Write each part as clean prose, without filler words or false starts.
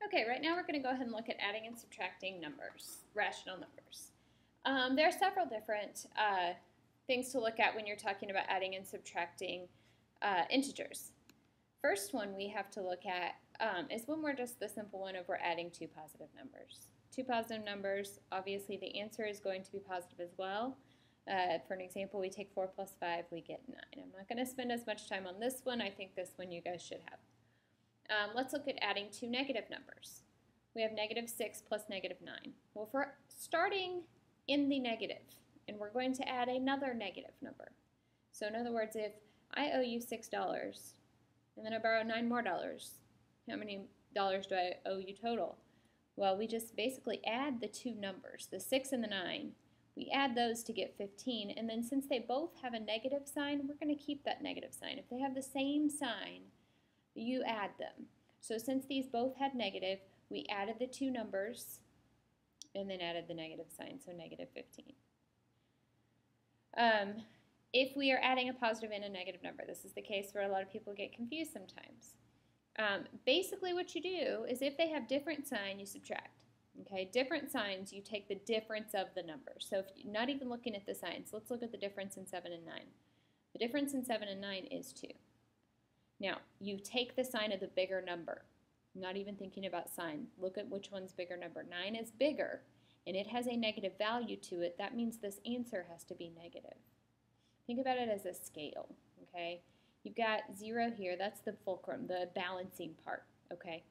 Okay, right now we're going to go ahead and look at adding and subtracting numbers, rational numbers. There are several different things to look at when you're talking about adding and subtracting integers. First one we have to look at is when we're just the simple one of we're adding two positive numbers. Two positive numbers, obviously the answer is going to be positive as well. For an example, we take 4 plus 5, we get 9. I'm not going to spend as much time on this one. I think this one you guys should have. Let's look at adding two negative numbers. We have negative 6 plus negative 9. Well, if we're starting in the negative, and we're going to add another negative number. So in other words, if I owe you $6, and then I borrow $9 more, how many dollars do I owe you total? Well, we just basically add the two numbers, the 6 and the 9. We add those to get 15, and then since they both have a negative sign, we're going to keep that negative sign. If they have the same sign, you add them. So since these both had negative, we added the two numbers and then added the negative sign, so negative 15. If we are adding a positive and a negative number, this is the case where a lot of people get confused sometimes. Basically what you do is if they have different sign, you subtract. Okay, different signs, you take the difference of the numbers. So if you're not even looking at the signs, let's look at the difference in 7 and 9. The difference in 7 and 9 is 2. Now, you take the sign of the bigger number. I'm not even thinking about sign. Look at which one's bigger number. 9 is bigger, and it has a negative value to it. That means this answer has to be negative. Think about it as a scale, okay? You've got 0 here. That's the fulcrum, the balancing part, okay?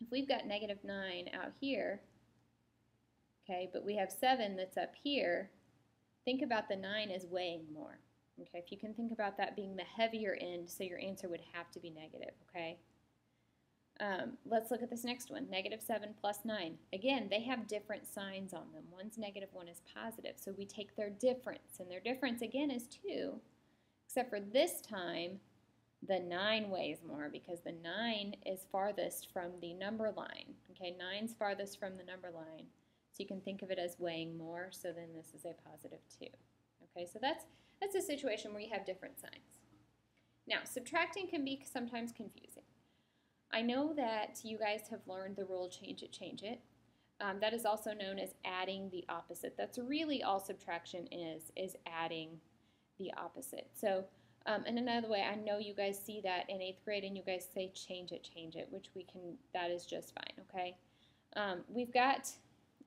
If we've got negative 9 out here, okay, but we have 7 that's up here, think about the 9 as weighing more. Okay, if you can think about that being the heavier end, so your answer would have to be negative, okay? Let's look at this next one, negative 7 plus 9. Again, they have different signs on them. One's negative, one is positive. So we take their difference, and their difference, again, is 2, except for this time, the 9 weighs more because the 9 is farthest from the number line. Okay, 9's farthest from the number line. So you can think of it as weighing more, so then this is a positive 2. Okay, so that's a situation where you have different signs. Now, subtracting can be sometimes confusing. I know that you guys have learned the rule change it. That is also known as adding the opposite. That's really all subtraction is adding the opposite. So, and another way, I know you guys see that in 8th grade and you guys say change it, which we can, that is just fine, okay? We've got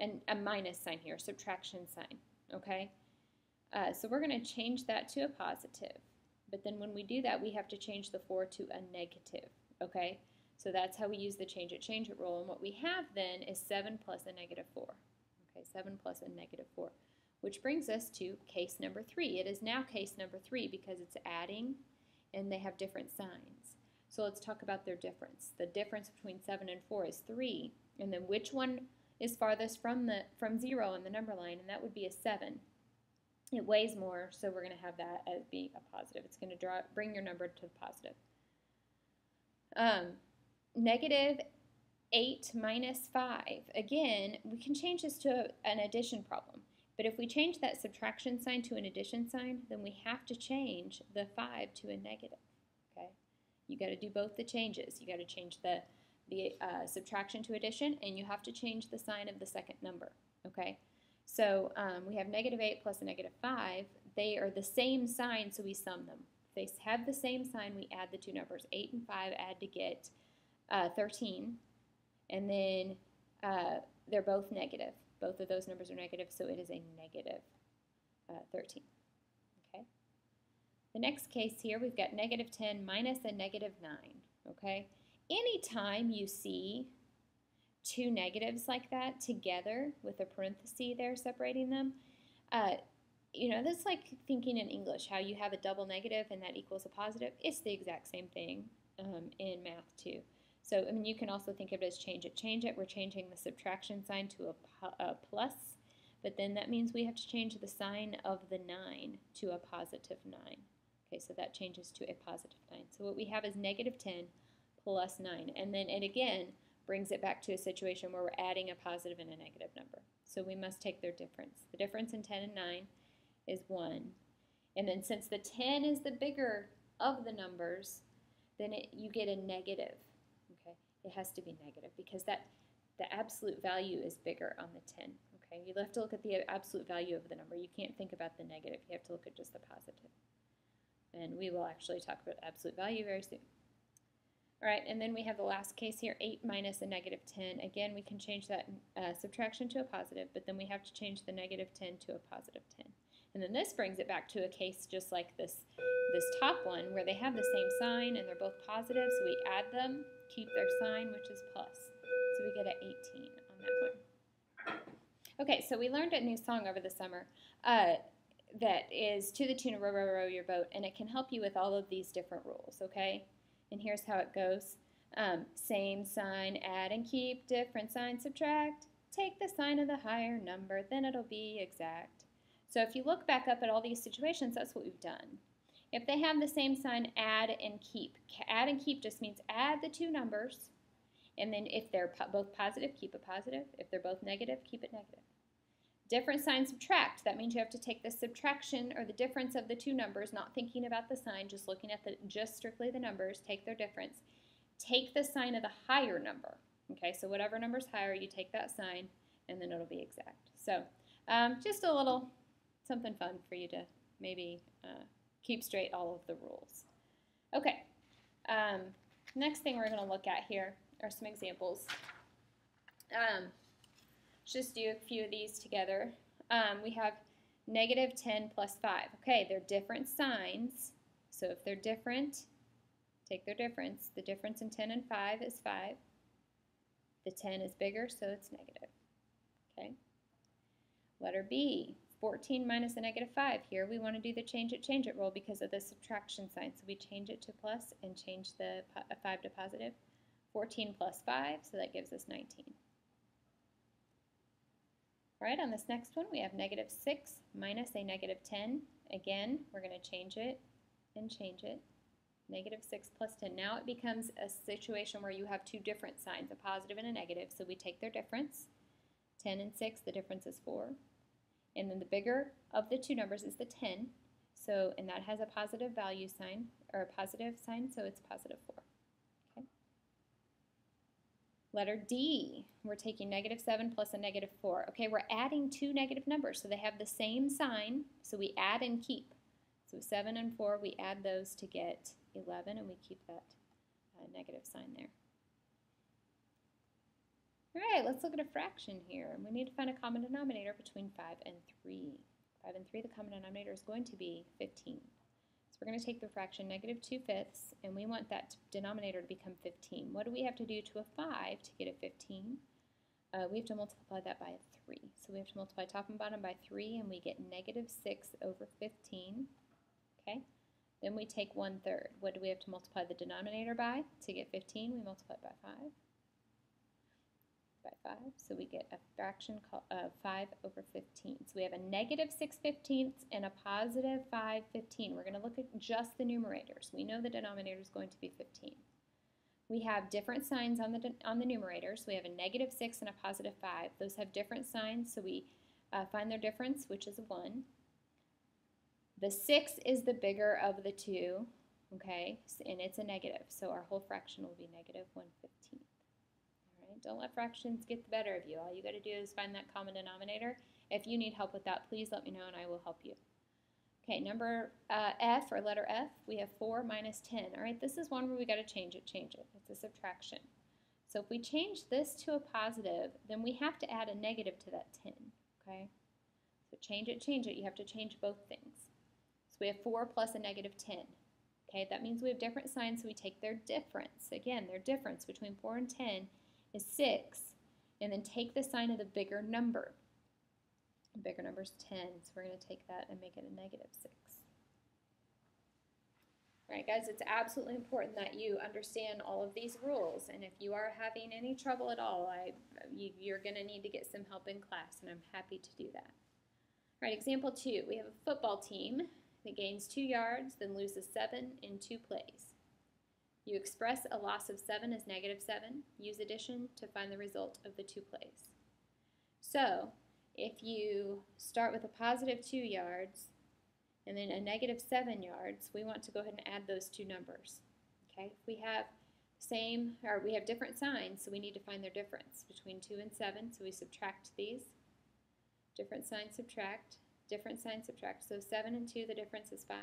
a minus sign here, subtraction sign, okay? So we're going to change that to a positive, but then when we do that, we have to change the 4 to a negative, okay? So that's how we use the change it rule, and what we have then is 7 plus a negative 4, okay? 7 plus a negative 4, which brings us to case number 3. It is now case number 3 because it's adding, and they have different signs. So let's talk about their difference. The difference between 7 and 4 is 3, and then which one is farthest from 0 on the number line, and that would be a 7. It weighs more, so we're going to have that as being a positive. It's going to bring your number to the positive. Negative 8 minus 5. Again, we can change this to an addition problem. But if we change that subtraction sign to an addition sign, then we have to change the 5 to a negative. Okay? You got to do both the changes. You got to change the subtraction to addition, and you have to change the sign of the second number. Okay? So we have negative 8 plus a negative 5. They are the same sign, so we sum them. If they have the same sign, we add the two numbers. 8 and 5 add to get 13. And then they're both negative. Both of those numbers are negative, so it is a negative 13. Okay. The next case here, we've got negative 10 minus a negative 9. Okay. Anytime you see two negatives like that together with a parenthesis there separating them, you know, that's like thinking in English, how you have a double negative and that equals a positive. It's the exact same thing in math too. So, I mean, you can also think of it as change it. We're changing the subtraction sign to a plus, but then that means we have to change the sign of the 9 to a positive 9. Okay, so that changes to a positive 9. So what we have is negative 10 plus 9, and then it again brings it back to a situation where we're adding a positive and a negative number. So we must take their difference. The difference in 10 and 9 is 1. And then since the 10 is the bigger of the numbers, then you get a negative. Okay. it has to be negative because the absolute value is bigger on the 10. Okay, you have to look at the absolute value of the number. You can't think about the negative. You have to look at just the positive. And we will actually talk about absolute value very soon. All right, and then we have the last case here, 8 minus a negative 10. Again, we can change that subtraction to a positive, but then we have to change the negative 10 to a positive 10. And then this brings it back to a case just like this top one where they have the same sign and they're both positive, so we add them, keep their sign, which is plus. So we get an 18 on that one. Okay, so we learned a new song over the summer that is to the tune of Row, Row, Row Your Boat, and it can help you with all of these different rules, okay? And here's how it goes. Same sign, add and keep, different sign, subtract. Take the sign of the higher number, then it'll be exact. So if you look back up at all these situations, that's what we've done. If they have the same sign, add and keep. Add and keep just means add the two numbers, and then if they're both positive, keep it positive. If they're both negative, keep it negative. Different sign, subtract. That means you have to take the subtraction or the difference of the two numbers, not thinking about the sign, just looking at just strictly the numbers, take their difference. Take the sign of the higher number. Okay, so whatever number's higher, you take that sign, and then it'll be exact. So just a little something fun for you to maybe keep straight all of the rules. Okay, next thing we're going to look at here are some examples. Just do a few of these together. We have negative 10 plus 5. Okay, they're different signs. So if they're different, take their difference. The difference in 10 and 5 is 5. The 10 is bigger, so it's negative. Okay. Letter B, 14 minus a negative 5. Here we want to do the change it rule because of the subtraction sign. So we change it to plus and change the 5 to positive. 14 plus 5, so that gives us 19. All right, on this next one, we have negative 6 minus a negative 10. Again, we're going to change it and change it. Negative 6 plus 10. Now it becomes a situation where you have two different signs, a positive and a negative, so we take their difference. 10 and 6, the difference is 4. And then the bigger of the two numbers is the 10, so, and that has a positive value sign, or a positive sign, so it's positive 4. Okay. Letter D, we're taking negative 7 plus a negative 4. Okay, we're adding two negative numbers, so they have the same sign, so we add and keep. So 7 and 4, we add those to get 11, and we keep that negative sign there. All right, let's look at a fraction here. We need to find a common denominator between 5 and 3. 5 and 3, the common denominator is going to be 15. So we're going to take the fraction negative 2/5, and we want that denominator to become 15. What do we have to do to a 5 to get a 15? We have to multiply that by a 3. So we have to multiply top and bottom by 3, and we get negative 6 over 15. Okay. Then we take 1/3. What do we have to multiply the denominator by to get 15? We multiply it by 5. By 5. So we get a fraction of 5 over 15. So we have a negative 6/15 and a positive 5/15. We're going to look at just the numerators. We know the denominator is going to be 15. We have different signs on the numerators. We have a negative 6 and a positive 5. Those have different signs, so we find their difference, which is a 1. The 6 is the bigger of the two, okay, and it's a negative, so our whole fraction will be negative 1/15. All right, don't let fractions get the better of you. All you got to do is find that common denominator. If you need help with that, please let me know and I will help you. Okay, number F, or letter F, we have 4 minus 10. All right, this is one where we got to change it. It's a subtraction. So if we change this to a positive, then we have to add a negative to that 10, okay? So change it, you have to change both things. So we have 4 plus a negative 10. Okay, that means we have different signs, so we take their difference. Again, their difference between 4 and 10 is 6, and then take the sign of the bigger number. The bigger number is 10, so we're going to take that and make it a negative 6. All right, guys, it's absolutely important that you understand all of these rules, and if you are having any trouble at all, you're going to need to get some help in class, and I'm happy to do that. All right, example 2, we have a football team that gains 2 yards, then loses 7 in 2 plays. You express a loss of 7 as negative 7. Use addition to find the result of the 2 plays. So, if you start with a positive 2 yards and then a negative 7 yards, we want to go ahead and add those two numbers. Okay, if we have or we have different signs, so we need to find their difference between 2 and 7, so we subtract these. Different sign, subtract. Different sign, subtract. So 7 and 2, the difference is 5.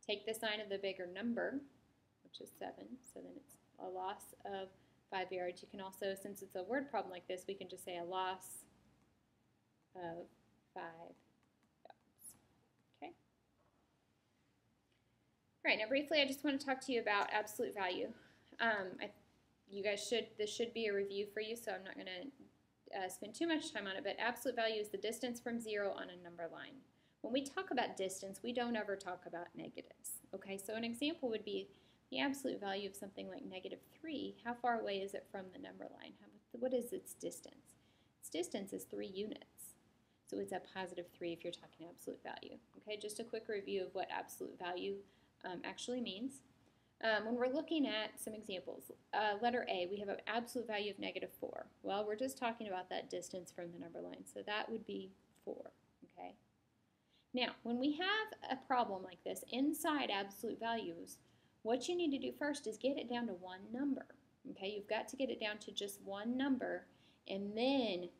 Take the sign of the bigger number, which is 7, so then it's a loss of 5 yards. You can also, since it's a word problem like this, we can just say a loss of 5 yards. Okay. All right, now briefly I just want to talk to you about absolute value. This should be a review for you, so I'm not going to spend too much time on it, but absolute value is the distance from 0 on a number line. When we talk about distance, we don't ever talk about negatives. Okay, so an example would be the absolute value of something like -3. How far away is it from the number line? What is its distance? Its distance is 3 units. So it's a +3 if you're talking absolute value. Okay, just a quick review of what absolute value actually means. When we're looking at some examples, letter A, we have an absolute value of -4. Well, we're just talking about that distance from the number line, so that would be 4. Okay. Now, when we have a problem like this inside absolute values, what you need to do first is get it down to one number. Okay, you've got to get it down to just one number, and then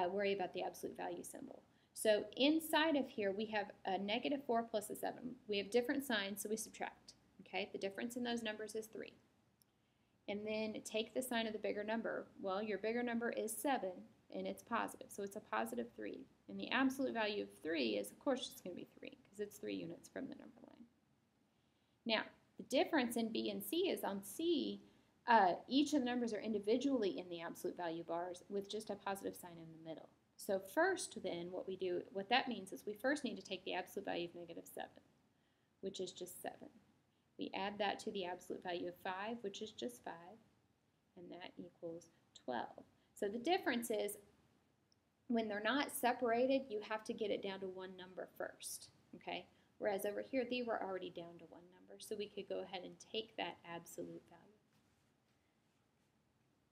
worry about the absolute value symbol. So inside of here, we have a -4 plus a 7. We have different signs, so we subtract. Okay, the difference in those numbers is 3. And then take the sign of the bigger number. Well, your bigger number is 7, and it's positive, so it's a +3. And the absolute value of 3 is, of course, it's going to be 3, because it's 3 units from the number line. Now, the difference in B and C is on C, each of the numbers are individually in the absolute value bars with just a positive sign in the middle. So first, then, what that means is we first need to take the absolute value of -7, which is just 7. We add that to the absolute value of 5, which is just 5, and that equals 12. So the difference is when they're not separated, you have to get it down to one number first, okay? Whereas over here, they were already down to one number, so we could go ahead and take that absolute value.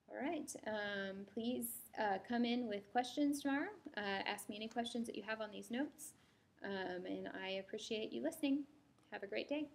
All right, please come in with questions tomorrow. Ask me any questions that you have on these notes, and I appreciate you listening. Have a great day.